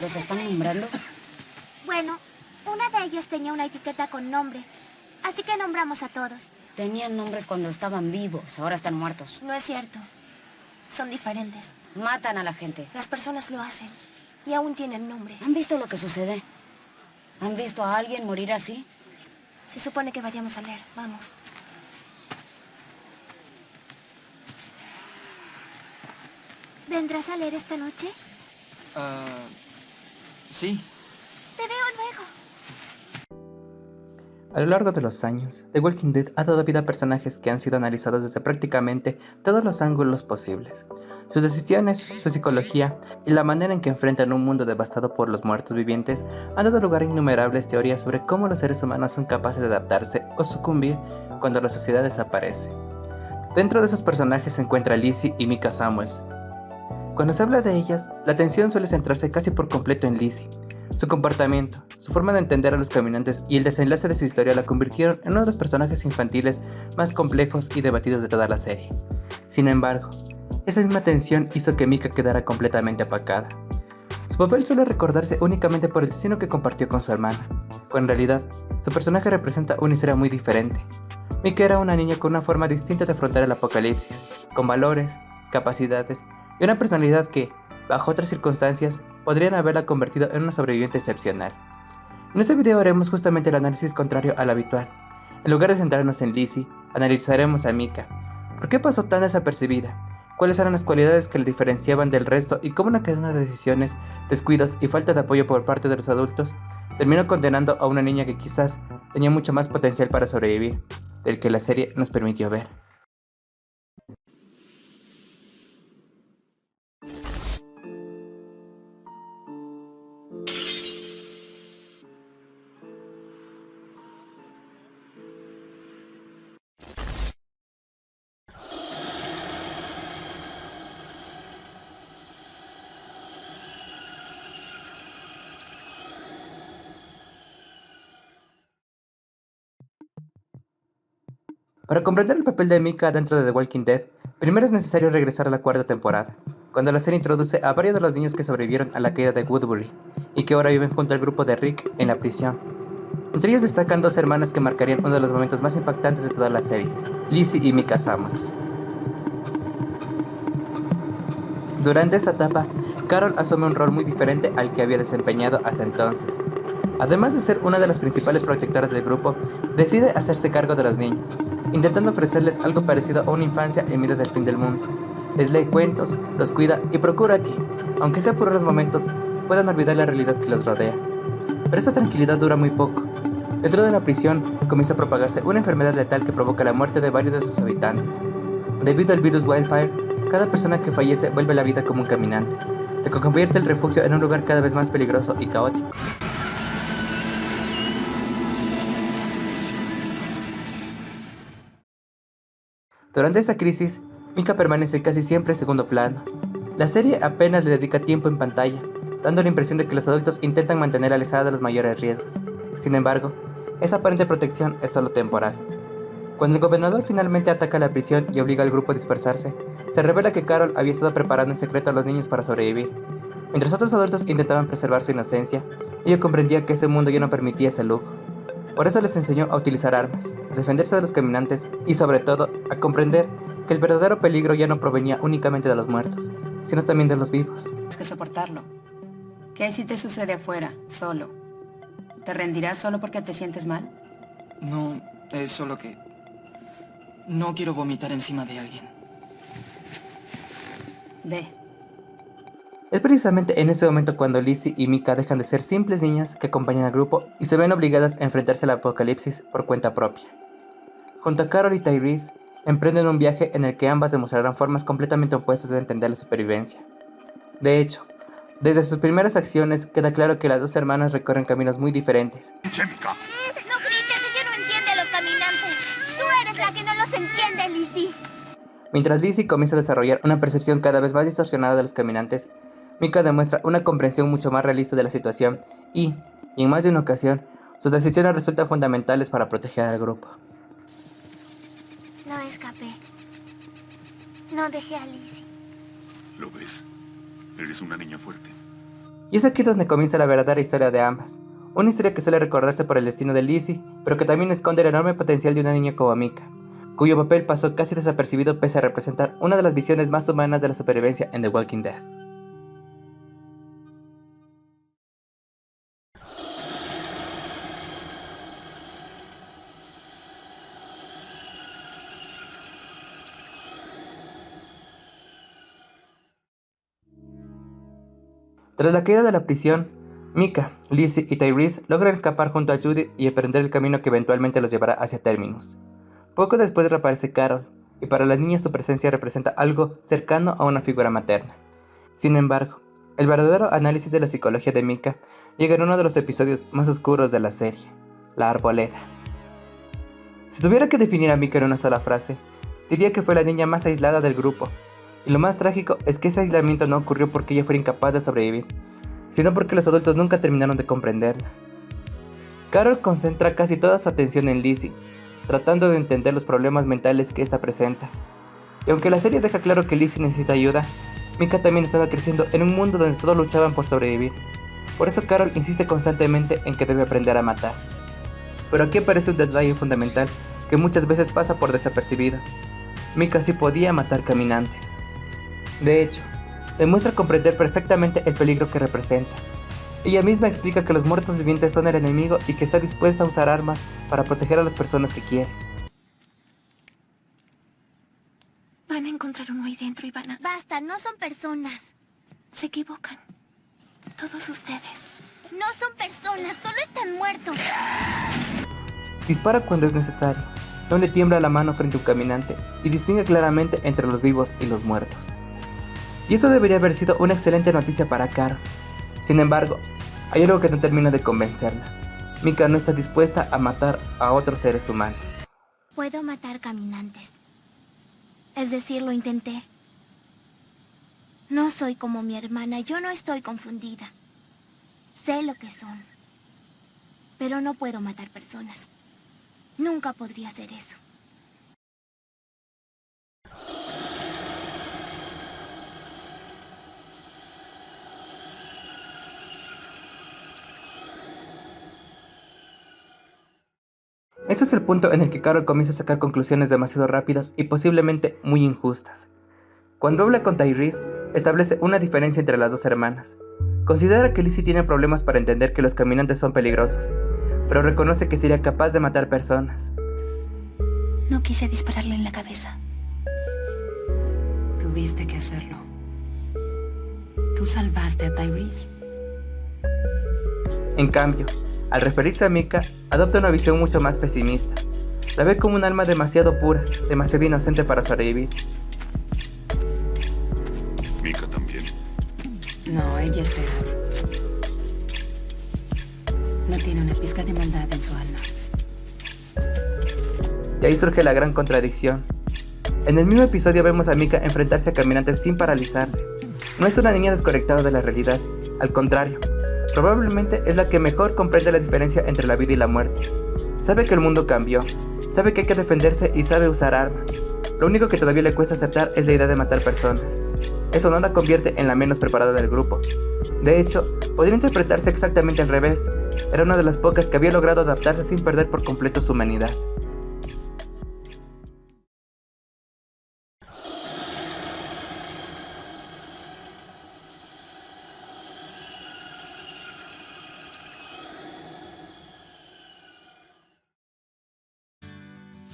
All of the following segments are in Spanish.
¿Los están nombrando? Bueno, una de ellas tenía una etiqueta con nombre, así que nombramos a todos. Tenían nombres cuando estaban vivos, ahora están muertos. No es cierto. Son diferentes. Matan a la gente. Las personas lo hacen y aún tienen nombre. ¿Han visto lo que sucede? ¿Han visto a alguien morir así? Se supone que vayamos a leer. Vamos. ¿Vendrás a leer esta noche? Sí. Te veo luego. A lo largo de los años, The Walking Dead ha dado vida a personajes que han sido analizados desde prácticamente todos los ángulos posibles. Sus decisiones, su psicología y la manera en que enfrentan un mundo devastado por los muertos vivientes han dado lugar a innumerables teorías sobre cómo los seres humanos son capaces de adaptarse o sucumbir cuando la sociedad desaparece. Dentro de esos personajes se encuentra Lizzie y Micah Samuels. Cuando se habla de ellas, la atención suele centrarse casi por completo en Lizzie. Su comportamiento, su forma de entender a los caminantes y el desenlace de su historia la convirtieron en uno de los personajes infantiles más complejos y debatidos de toda la serie. Sin embargo, esa misma tensión hizo que Micah quedara completamente apagada. Su papel suele recordarse únicamente por el destino que compartió con su hermana, cuando en realidad, su personaje representa una historia muy diferente. Micah era una niña con una forma distinta de afrontar el apocalipsis, con valores, capacidades y una personalidad que, bajo otras circunstancias, podrían haberla convertido en una sobreviviente excepcional. En este video haremos justamente el análisis contrario al habitual. En lugar de centrarnos en Lizzie, analizaremos a Micah. ¿Por qué pasó tan desapercibida? ¿Cuáles eran las cualidades que la diferenciaban del resto y cómo una cadena de decisiones, descuidos y falta de apoyo por parte de los adultos terminó condenando a una niña que quizás tenía mucho más potencial para sobrevivir, del que la serie nos permitió ver? Para comprender el papel de Micah dentro de The Walking Dead, primero es necesario regresar a la cuarta temporada, cuando la serie introduce a varios de los niños que sobrevivieron a la caída de Woodbury, y que ahora viven junto al grupo de Rick en la prisión. Entre ellos destacan dos hermanas que marcarían uno de los momentos más impactantes de toda la serie, Lizzie y Micah Samuels. Durante esta etapa, Carol asume un rol muy diferente al que había desempeñado hasta entonces. Además de ser una de las principales protectoras del grupo, decide hacerse cargo de los niños, intentando ofrecerles algo parecido a una infancia en medio del fin del mundo. Les lee cuentos, los cuida y procura que, aunque sea por unos momentos, puedan olvidar la realidad que los rodea. Pero esa tranquilidad dura muy poco. Dentro de la prisión comienza a propagarse una enfermedad letal que provoca la muerte de varios de sus habitantes. Debido al virus Wildfire, cada persona que fallece vuelve a la vida como un caminante, lo que convierte el refugio en un lugar cada vez más peligroso y caótico. Durante esta crisis, Micah permanece casi siempre en segundo plano. La serie apenas le dedica tiempo en pantalla, dando la impresión de que los adultos intentan mantener alejada de los mayores riesgos. Sin embargo, esa aparente protección es solo temporal. Cuando el gobernador finalmente ataca la prisión y obliga al grupo a dispersarse, se revela que Carol había estado preparando en secreto a los niños para sobrevivir. Mientras otros adultos intentaban preservar su inocencia, ella comprendía que ese mundo ya no permitía ese lujo. Por eso les enseñó a utilizar armas, a defenderse de los caminantes y sobre todo a comprender que el verdadero peligro ya no provenía únicamente de los muertos, sino también de los vivos. Tienes que soportarlo. ¿Qué si te sucede afuera, solo? ¿Te rendirás solo porque te sientes mal? No, es solo que... no quiero vomitar encima de alguien. Ve. Es precisamente en ese momento cuando Lizzie y Micah dejan de ser simples niñas que acompañan al grupo y se ven obligadas a enfrentarse al apocalipsis por cuenta propia. Junto a Carol y Tyrese, emprenden un viaje en el que ambas demostrarán formas completamente opuestas de entender la supervivencia. De hecho, desde sus primeras acciones queda claro que las dos hermanas recorren caminos muy diferentes. No grites, ella no entiende a los caminantes. Tú eres la que no los entiende, Lizzie. Mientras Lizzie comienza a desarrollar una percepción cada vez más distorsionada de los caminantes, Micah demuestra una comprensión mucho más realista de la situación y en más de una ocasión, sus decisiones resultan fundamentales para proteger al grupo. No escapé. No dejé a Lizzie. ¿Lo ves? Eres una niña fuerte. Y es aquí donde comienza la verdadera historia de ambas. Una historia que suele recordarse por el destino de Lizzie, pero que también esconde el enorme potencial de una niña como Mika, cuyo papel pasó casi desapercibido pese a representar una de las visiones más humanas de la supervivencia en The Walking Dead. Tras la caída de la prisión, Mika, Lizzie y Tyrese logran escapar junto a Judith y emprender el camino que eventualmente los llevará hacia Terminus. Poco después reaparece Carol, y para las niñas su presencia representa algo cercano a una figura materna. Sin embargo, el verdadero análisis de la psicología de Mika llega en uno de los episodios más oscuros de la serie, la arboleda. Si tuviera que definir a Mika en una sola frase, diría que fue la niña más aislada del grupo, y lo más trágico es que ese aislamiento no ocurrió porque ella fuera incapaz de sobrevivir, sino porque los adultos nunca terminaron de comprenderla. Carol concentra casi toda su atención en Lizzie, tratando de entender los problemas mentales que ésta presenta. Y aunque la serie deja claro que Lizzie necesita ayuda, Mika también estaba creciendo en un mundo donde todos luchaban por sobrevivir. Por eso Carol insiste constantemente en que debe aprender a matar. Pero aquí aparece un detalle fundamental que muchas veces pasa por desapercibido. Mika sí podía matar caminantes. De hecho, demuestra comprender perfectamente el peligro que representa. Ella misma explica que los muertos vivientes son el enemigo y que está dispuesta a usar armas para proteger a las personas que quiere. Van a encontrar uno ahí dentro y van a... Basta, no son personas. Se equivocan. Todos ustedes. No son personas, solo están muertos. Dispara cuando es necesario. No le tiembla la mano frente a un caminante y distingue claramente entre los vivos y los muertos. Y eso debería haber sido una excelente noticia para Carol. Sin embargo, hay algo que no termina de convencerla. Mika no está dispuesta a matar a otros seres humanos. Puedo matar caminantes. Es decir, lo intenté. No soy como mi hermana, yo no estoy confundida. Sé lo que son. Pero no puedo matar personas. Nunca podría hacer eso. Este es el punto en el que Carol comienza a sacar conclusiones demasiado rápidas y posiblemente muy injustas. Cuando habla con Tyrese, establece una diferencia entre las dos hermanas. Considera que Lizzie tiene problemas para entender que los caminantes son peligrosos, pero reconoce que sería capaz de matar personas. No quise dispararle en la cabeza. Tuviste que hacerlo. Tú salvaste a Tyrese. En cambio, al referirse a Mika, adopta una visión mucho más pesimista. La ve como un alma demasiado pura, demasiado inocente para sobrevivir. Mika también. No, ella es peor. No tiene una pizca de maldad en su alma. Y ahí surge la gran contradicción. En el mismo episodio vemos a Mika enfrentarse a caminantes sin paralizarse. No es una niña desconectada de la realidad, al contrario. Probablemente es la que mejor comprende la diferencia entre la vida y la muerte. Sabe que el mundo cambió, sabe que hay que defenderse y sabe usar armas. Lo único que todavía le cuesta aceptar es la idea de matar personas. Eso no la convierte en la menos preparada del grupo. De hecho, podría interpretarse exactamente al revés. Era una de las pocas que había logrado adaptarse sin perder por completo su humanidad.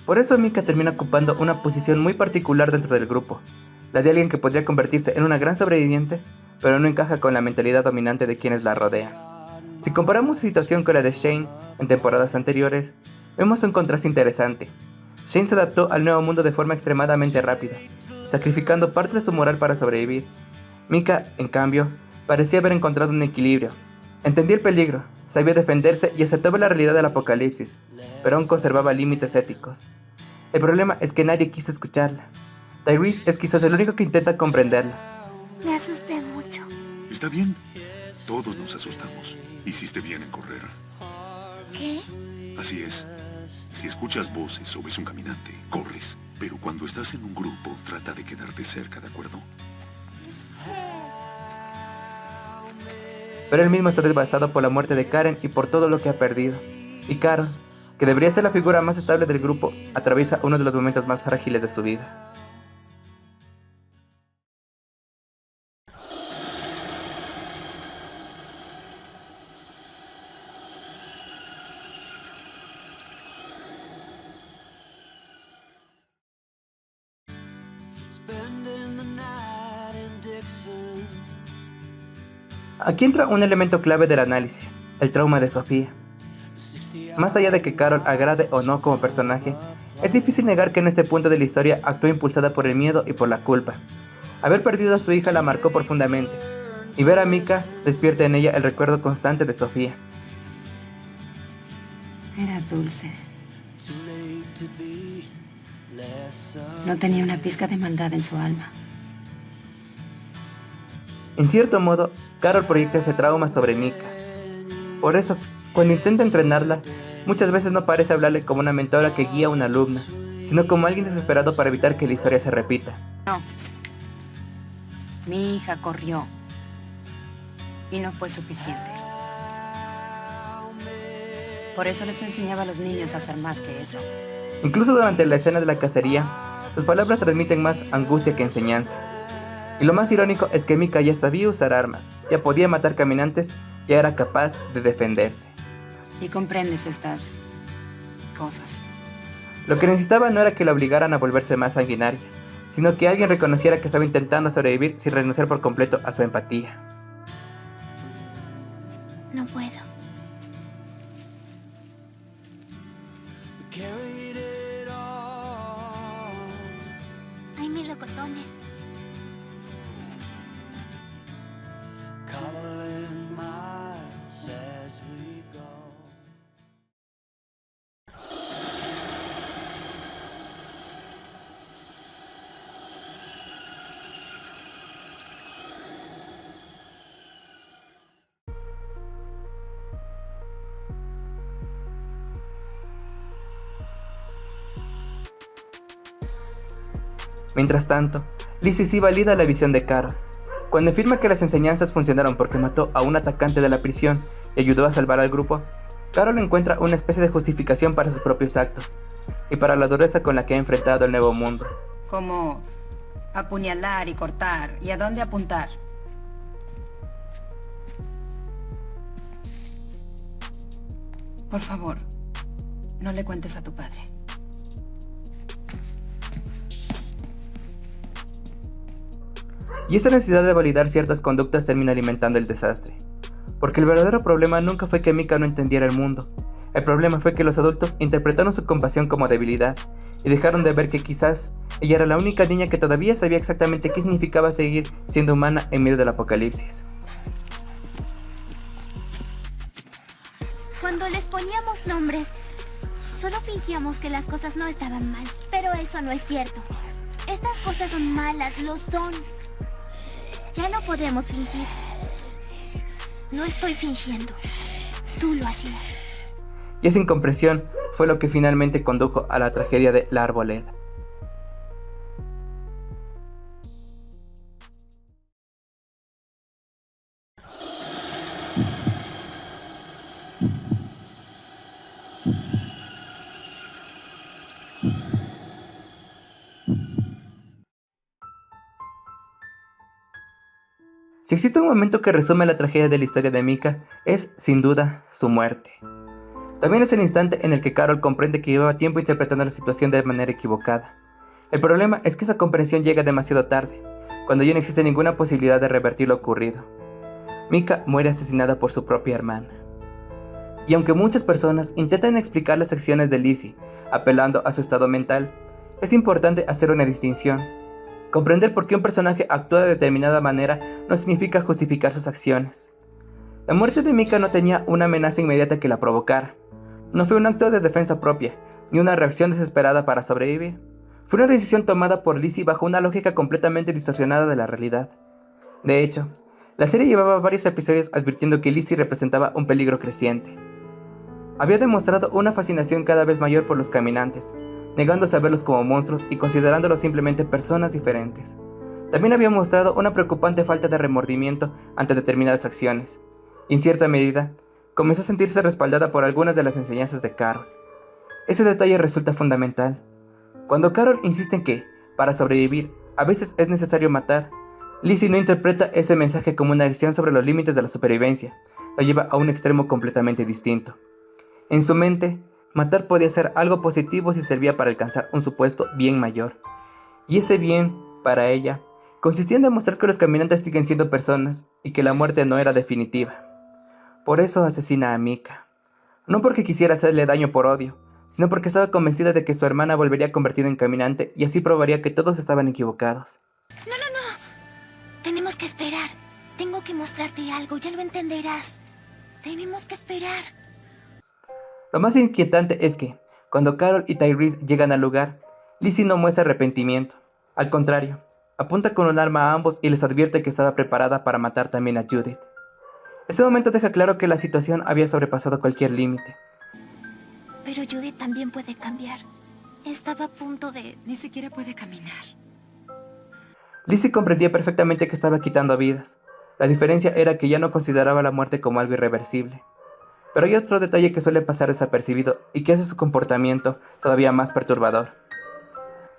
Por eso Mika termina ocupando una posición muy particular dentro del grupo, la de alguien que podría convertirse en una gran sobreviviente, pero no encaja con la mentalidad dominante de quienes la rodean. Si comparamos su situación con la de Shane en temporadas anteriores, vemos un contraste interesante. Shane se adaptó al nuevo mundo de forma extremadamente rápida, sacrificando parte de su moral para sobrevivir. Mika, en cambio, parecía haber encontrado un equilibrio. Entendía el peligro, sabía defenderse y aceptaba la realidad del apocalipsis, pero aún conservaba límites éticos. El problema es que nadie quiso escucharla. Tyrese es quizás el único que intenta comprenderla. Me asusté mucho. Está bien. Todos nos asustamos. Hiciste bien en correr. ¿Qué? Así es. Si escuchas voces o ves un caminante, corres. Pero cuando estás en un grupo, trata de quedarte cerca, ¿de acuerdo? pero él mismo está devastado por la muerte de Karen y por todo lo que ha perdido. Y Carol, que debería ser la figura más estable del grupo, atraviesa uno de los momentos más frágiles de su vida. Aquí entra un elemento clave del análisis, el trauma de Sofía. Más allá de que Carol agrade o no como personaje, es difícil negar que en este punto de la historia actuó impulsada por el miedo y por la culpa. Haber perdido a su hija la marcó profundamente, y ver a Mika despierta en ella el recuerdo constante de Sofía. Era dulce. No tenía una pizca de maldad en su alma. En cierto modo, Carol proyecta ese trauma sobre Mika. Por eso, cuando intenta entrenarla, muchas veces no parece hablarle como una mentora que guía a una alumna, sino como alguien desesperado para evitar que la historia se repita. No. Mi hija corrió. Y no fue suficiente. Por eso les enseñaba a los niños a hacer más que eso. Incluso durante la escena de la cacería, sus palabras transmiten más angustia que enseñanza. Y lo más irónico es que Mika ya sabía usar armas, ya podía matar caminantes, ya era capaz de defenderse. Y comprendes estas cosas. Lo que necesitaba no era que la obligaran a volverse más sanguinaria, sino que alguien reconociera que estaba intentando sobrevivir sin renunciar por completo a su empatía. No puedo. Hay melocotones. Mientras tanto, Lizzie sí valida la visión de Carol. Cuando afirma que las enseñanzas funcionaron porque mató a un atacante de la prisión y ayudó a salvar al grupo, Carol encuentra una especie de justificación para sus propios actos y para la dureza con la que ha enfrentado el nuevo mundo. Como apuñalar y cortar. ¿Y a dónde apuntar? Por favor, no le cuentes a tu padre. Y esa necesidad de validar ciertas conductas termina alimentando el desastre. Porque el verdadero problema nunca fue que Mika no entendiera el mundo. El problema fue que los adultos interpretaron su compasión como debilidad y dejaron de ver que quizás ella era la única niña que todavía sabía exactamente qué significaba seguir siendo humana en medio del apocalipsis. Cuando les poníamos nombres, solo fingíamos que las cosas no estaban mal. Pero eso no es cierto. Estas cosas son malas, lo son. Ya no podemos fingir. No estoy fingiendo. Tú lo hacías. Y esa incomprensión fue lo que finalmente condujo a la tragedia de La Arboleda. Si existe un momento que resume la tragedia de la historia de Mika, es, sin duda, su muerte. También es el instante en el que Carol comprende que llevaba tiempo interpretando la situación de manera equivocada. El problema es que esa comprensión llega demasiado tarde, cuando ya no existe ninguna posibilidad de revertir lo ocurrido. Mika muere asesinada por su propia hermana. Y aunque muchas personas intentan explicar las acciones de Lizzie, apelando a su estado mental, es importante hacer una distinción. Comprender por qué un personaje actúa de determinada manera no significa justificar sus acciones. La muerte de Mika no tenía una amenaza inmediata que la provocara. No fue un acto de defensa propia, ni una reacción desesperada para sobrevivir. Fue una decisión tomada por Lizzie bajo una lógica completamente distorsionada de la realidad. De hecho, la serie llevaba varios episodios advirtiendo que Lizzie representaba un peligro creciente. Había demostrado una fascinación cada vez mayor por los caminantes, negándose a verlos como monstruos y considerándolos simplemente personas diferentes. También había mostrado una preocupante falta de remordimiento ante determinadas acciones, y en cierta medida, comenzó a sentirse respaldada por algunas de las enseñanzas de Carol. Ese detalle resulta fundamental. Cuando Carol insiste en que, para sobrevivir, a veces es necesario matar, Lizzie no interpreta ese mensaje como una lección sobre los límites de la supervivencia, lo lleva a un extremo completamente distinto. En su mente, matar podía ser algo positivo si servía para alcanzar un supuesto bien mayor. Y ese bien, para ella, consistía en demostrar que los caminantes siguen siendo personas y que la muerte no era definitiva. Por eso asesina a Mika. No porque quisiera hacerle daño por odio, sino porque estaba convencida de que su hermana volvería convertida en caminante y así probaría que todos estaban equivocados. No. Tenemos que esperar. Tengo que mostrarte algo, ya lo entenderás. Tenemos que esperar. Lo más inquietante es que, cuando Carol y Tyrese llegan al lugar, Lizzie no muestra arrepentimiento. Al contrario, apunta con un arma a ambos y les advierte que estaba preparada para matar también a Judith. Ese momento deja claro que la situación había sobrepasado cualquier límite. Pero Judith también puede cambiar. Estaba a punto de... Ni siquiera puede caminar. Lizzie comprendía perfectamente que estaba quitando vidas. La diferencia era que ya no consideraba la muerte como algo irreversible. Pero hay otro detalle que suele pasar desapercibido y que hace su comportamiento todavía más perturbador.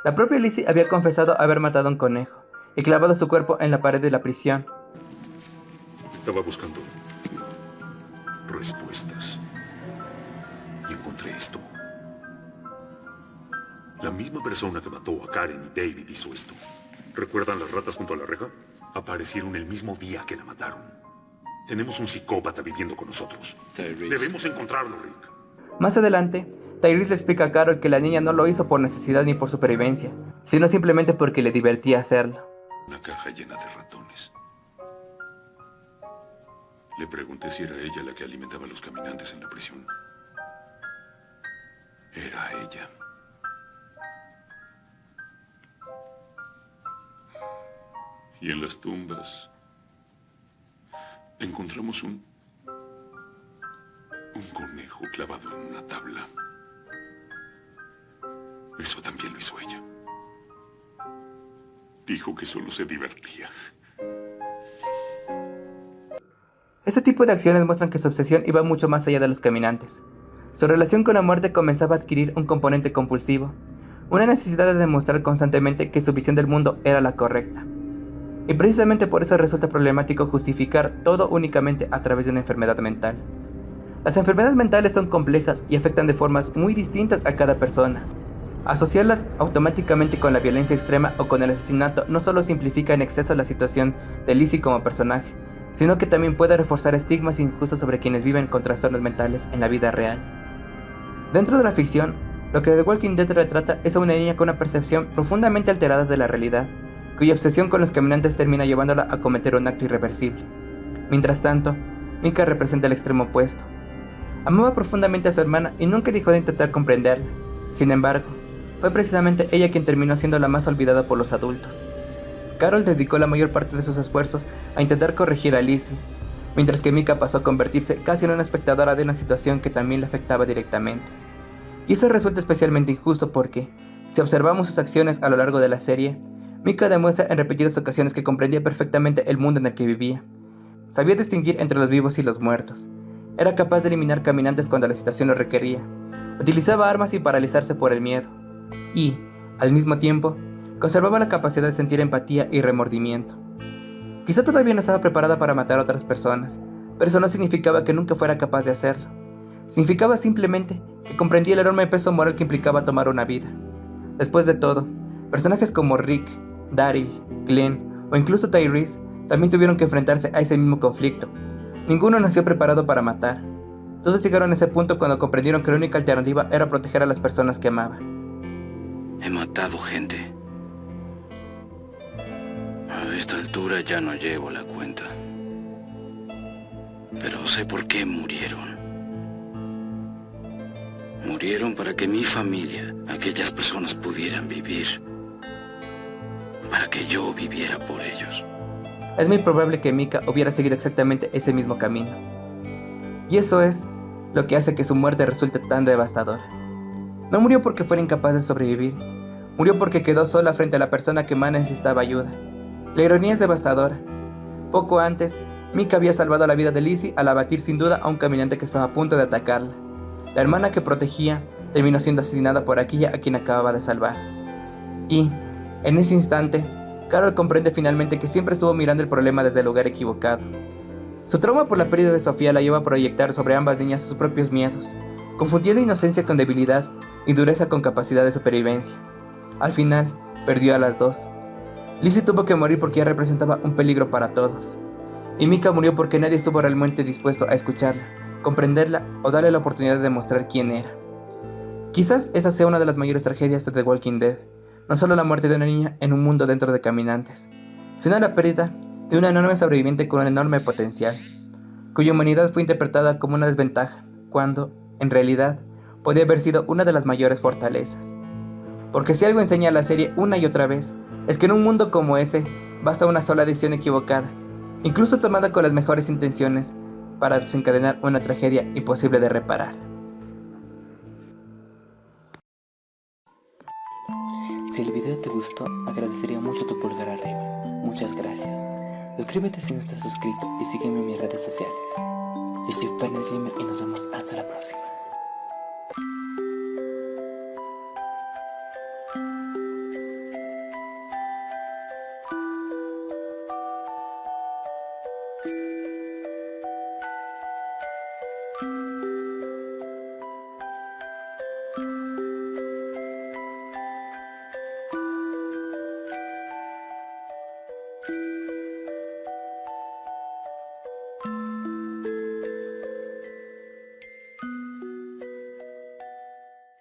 La propia Lizzie había confesado haber matado a un conejo y clavado su cuerpo en la pared de la prisión. Estaba buscando respuestas y encontré esto. La misma persona que mató a Karen y David hizo esto. ¿Recuerdan las ratas junto a la reja? Aparecieron el mismo día que la mataron. Tenemos un psicópata viviendo con nosotros. Debemos encontrarlo, Rick. Más adelante, Tyrese le explica a Carol que la niña no lo hizo por necesidad ni por supervivencia, sino simplemente porque le divertía hacerlo. Una caja llena de ratones. Le pregunté si era ella la que alimentaba a los caminantes en la prisión. Era ella. Y en las tumbas encontramos un conejo clavado en una tabla. Eso también lo hizo ella. Dijo que solo se divertía. Ese tipo de acciones muestran que su obsesión iba mucho más allá de los caminantes. Su relación con la muerte comenzaba a adquirir un componente compulsivo, una necesidad de demostrar constantemente que su visión del mundo era la correcta. Y precisamente por eso resulta problemático justificar todo únicamente a través de una enfermedad mental. Las enfermedades mentales son complejas y afectan de formas muy distintas a cada persona. Asociarlas automáticamente con la violencia extrema o con el asesinato no solo simplifica en exceso la situación de Lizzie como personaje, sino que también puede reforzar estigmas injustos sobre quienes viven con trastornos mentales en la vida real. Dentro de la ficción, lo que The Walking Dead retrata es a una niña con una percepción profundamente alterada de la realidad, cuya obsesión con los caminantes termina llevándola a cometer un acto irreversible. Mientras tanto, Mika representa el extremo opuesto. Amaba profundamente a su hermana y nunca dejó de intentar comprenderla. Sin embargo, fue precisamente ella quien terminó siendo la más olvidada por los adultos. Carol dedicó la mayor parte de sus esfuerzos a intentar corregir a Lizzie, mientras que Mika pasó a convertirse casi en una espectadora de una situación que también le afectaba directamente. Y eso resulta especialmente injusto porque, si observamos sus acciones a lo largo de la serie, Mika demuestra en repetidas ocasiones que comprendía perfectamente el mundo en el que vivía. Sabía distinguir entre los vivos y los muertos. Era capaz de eliminar caminantes cuando la situación lo requería. Utilizaba armas sin paralizarse por el miedo. Y, al mismo tiempo, conservaba la capacidad de sentir empatía y remordimiento. Quizá todavía no estaba preparada para matar a otras personas, pero eso no significaba que nunca fuera capaz de hacerlo. Significaba simplemente que comprendía el enorme peso moral que implicaba tomar una vida. Después de todo, personajes como Rick, Daryl, Glenn o incluso Tyrese también tuvieron que enfrentarse a ese mismo conflicto. Ninguno nació preparado para matar. Todos llegaron a ese punto cuando comprendieron que la única alternativa era proteger a las personas que amaban. He matado gente. A esta altura ya no llevo la cuenta. Pero sé por qué murieron. Murieron para que mi familia, aquellas personas pudieran vivir. Para que yo viviera por ellos. Es muy probable que Mika hubiera seguido exactamente ese mismo camino. Y eso es lo que hace que su muerte resulte tan devastadora. No murió porque fuera incapaz de sobrevivir. Murió porque quedó sola frente a la persona que más necesitaba ayuda. La ironía es devastadora. Poco antes, Mika había salvado la vida de Lizzie al abatir sin duda a un caminante que estaba a punto de atacarla. La hermana que protegía terminó siendo asesinada por aquella a quien acababa de salvar. Y, en ese instante, Carol comprende finalmente que siempre estuvo mirando el problema desde el lugar equivocado. Su trauma por la pérdida de Sofía la lleva a proyectar sobre ambas niñas sus propios miedos, confundiendo inocencia con debilidad y dureza con capacidad de supervivencia. Al final, perdió a las dos. Lizzie tuvo que morir porque ella representaba un peligro para todos. Y Mika murió porque nadie estuvo realmente dispuesto a escucharla, comprenderla o darle la oportunidad de demostrar quién era. Quizás esa sea una de las mayores tragedias de The Walking Dead, no solo la muerte de una niña en un mundo dentro de caminantes, sino la pérdida de una enorme sobreviviente con un enorme potencial, cuya humanidad fue interpretada como una desventaja, cuando, en realidad, podía haber sido una de las mayores fortalezas. Porque si algo enseña la serie una y otra vez, es que en un mundo como ese, basta una sola decisión equivocada, incluso tomada con las mejores intenciones, para desencadenar una tragedia imposible de reparar. Si el video te gustó, agradecería mucho tu pulgar arriba. Muchas gracias. Suscríbete si no estás suscrito y sígueme en mis redes sociales. Yo soy Final Gamer y nos vemos hasta la próxima.